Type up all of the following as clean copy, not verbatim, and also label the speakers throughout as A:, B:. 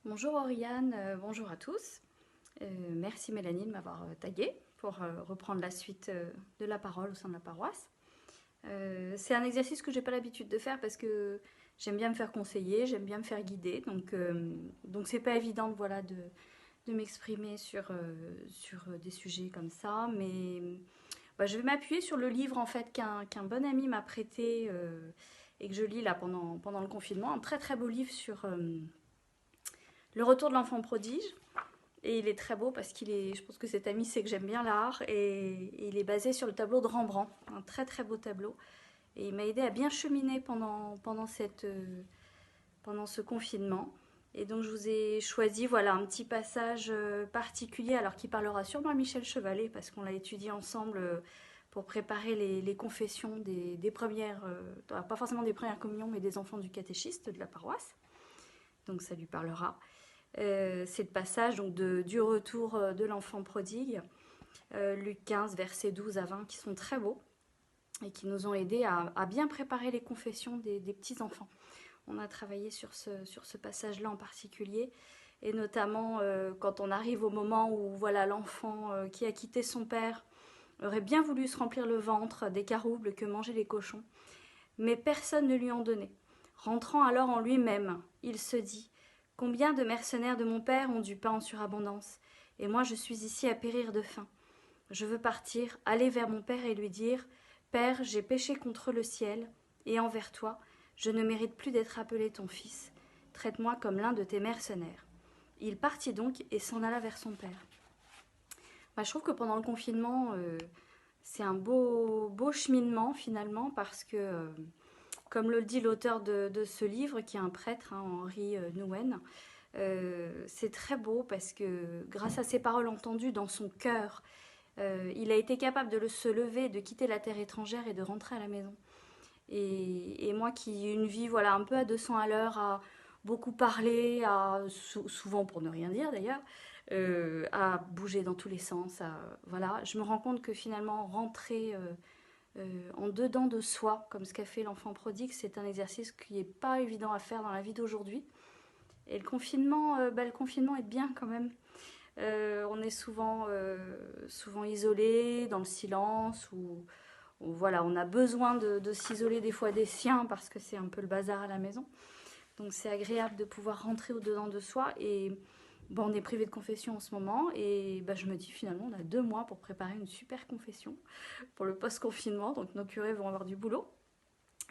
A: Bonjour Oriane, bonjour à tous. Merci Mélanie de m'avoir taguée pour reprendre la suite de la parole au sein de la paroisse. C'est un exercice que j'ai pas l'habitude de faire parce que j'aime bien me faire conseiller, j'aime bien me faire guider, donc c'est pas évident voilà, de m'exprimer sur des sujets comme ça, mais je vais m'appuyer sur le livre en fait qu'un bon ami m'a prêté et que je lis là pendant le confinement, un très très beau livre sur le retour de l'enfant prodige. Et il est très beau parce qu'il est, je pense que cet ami sait que j'aime bien l'art et il est basé sur le tableau de Rembrandt, un très très beau tableau. Et il m'a aidé à bien cheminer pendant ce confinement. Et donc je vous ai choisi voilà, un petit passage particulier, alors qui parlera sûrement à Michel Chevalet, parce qu'on l'a étudié ensemble pour préparer les confessions des premières, pas forcément des premières communions, mais des enfants du catéchiste de la paroisse. Donc ça lui parlera. C'est le passage donc, du retour de l'enfant prodigue, Luc 15, versets 12 à 20, qui sont très beaux et qui nous ont aidés à bien préparer les confessions des petits-enfants. On a travaillé sur ce passage-là en particulier, et notamment quand on arrive au moment où voilà, l'enfant qui a quitté son père aurait bien voulu se remplir le ventre des caroubles que mangeaient les cochons, mais personne ne lui en donnait. Rentrant alors en lui-même, il se dit: combien de mercenaires de mon père ont du pain en surabondance, et moi je suis ici à périr de faim. Je veux partir, aller vers mon père et lui dire: Père, j'ai péché contre le ciel, et envers toi, je ne mérite plus d'être appelé ton fils. Traite-moi comme l'un de tes mercenaires. Il partit donc et s'en alla vers son père. Je trouve que pendant le confinement, c'est un beau cheminement finalement, parce que comme le dit l'auteur de ce livre, qui est un prêtre, hein, Henri Nouwen, c'est très beau parce que grâce à ses paroles entendues dans son cœur, il a été capable de se lever, de quitter la terre étrangère et de rentrer à la maison. Et moi qui ai une vie voilà, un peu à 200 à l'heure, à beaucoup parler, souvent pour ne rien dire d'ailleurs, à bouger dans tous les sens, voilà, je me rends compte que finalement rentrer en dedans de soi, comme ce qu'a fait l'enfant prodigue, c'est un exercice qui n'est pas évident à faire dans la vie d'aujourd'hui. Et le confinement est bien quand même. On est souvent isolé, dans le silence, ou voilà, on a besoin de s'isoler des fois des siens parce que c'est un peu le bazar à la maison. Donc c'est agréable de pouvoir rentrer au-dedans de soi. Et on est privé de confession en ce moment, et je me dis finalement on a 2 mois pour préparer une super confession pour le post-confinement, donc nos curés vont avoir du boulot.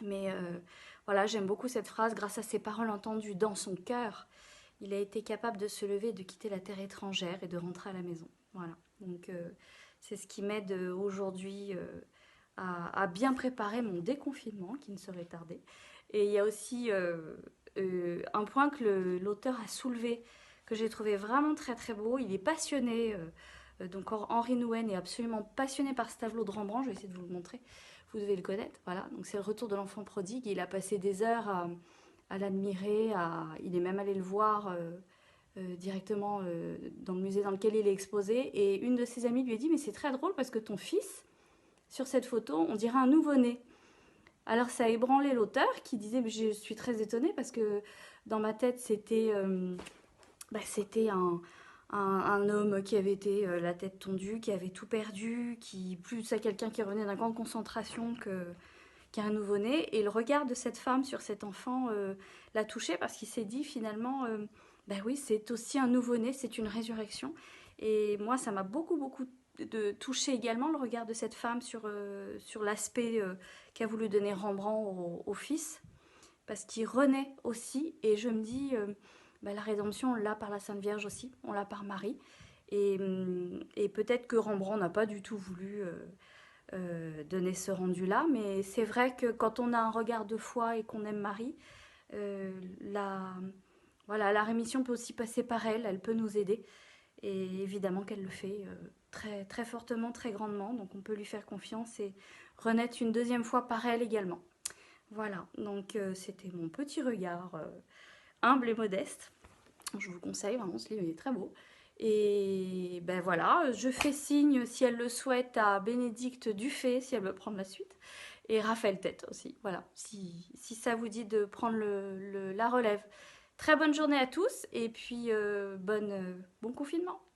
A: Mais voilà, j'aime beaucoup cette phrase: grâce à ses paroles entendues dans son cœur, il a été capable de se lever, de quitter la terre étrangère et de rentrer à la maison. Voilà, donc c'est ce qui m'aide aujourd'hui à bien préparer mon déconfinement, qui ne serait tardé. Et il y a aussi un point que l'auteur a soulevé, que j'ai trouvé vraiment très très beau. Il est passionné, donc Henri Nouwen est absolument passionné par ce tableau de Rembrandt. Je vais essayer de vous le montrer, vous devez le connaître. Voilà, donc c'est le retour de l'enfant prodigue. Il a passé des heures à l'admirer, il est même allé le voir directement dans le musée dans lequel il est exposé. Et une de ses amies lui a dit: mais c'est très drôle parce que ton fils, sur cette photo, on dirait un nouveau-né. Alors ça a ébranlé l'auteur, qui disait: mais je suis très étonnée parce que dans ma tête c'était un homme qui avait été la tête tondue, qui avait tout perdu, qui plus à quelqu'un qui revenait d'un camp de concentration qu'un nouveau-né. Et le regard de cette femme sur cet enfant l'a touché, parce qu'il s'est dit finalement oui, c'est aussi un nouveau-né, c'est une résurrection. Et moi ça m'a beaucoup touché également, le regard de cette femme sur l'aspect qu'a voulu donner Rembrandt au fils, parce qu'il renaît aussi. Et je me dis la rédemption, on l'a par la Sainte Vierge aussi, on l'a par Marie. Et peut-être que Rembrandt n'a pas du tout voulu donner ce rendu-là, mais c'est vrai que quand on a un regard de foi et qu'on aime Marie, euh, la, la rémission peut aussi passer par elle, elle peut nous aider. Et évidemment qu'elle le fait très, très fortement, très grandement, donc on peut lui faire confiance et renaître une deuxième fois par elle également. Voilà, donc c'était mon petit regard humble et modeste. Je vous le conseille, vraiment, ce livre il est très beau. Et voilà, je fais signe, si elle le souhaite, à Bénédicte Dufay, si elle veut prendre la suite, et Raphaël Tête aussi. Voilà, si ça vous dit de prendre la relève Très bonne journée à tous et puis bon confinement.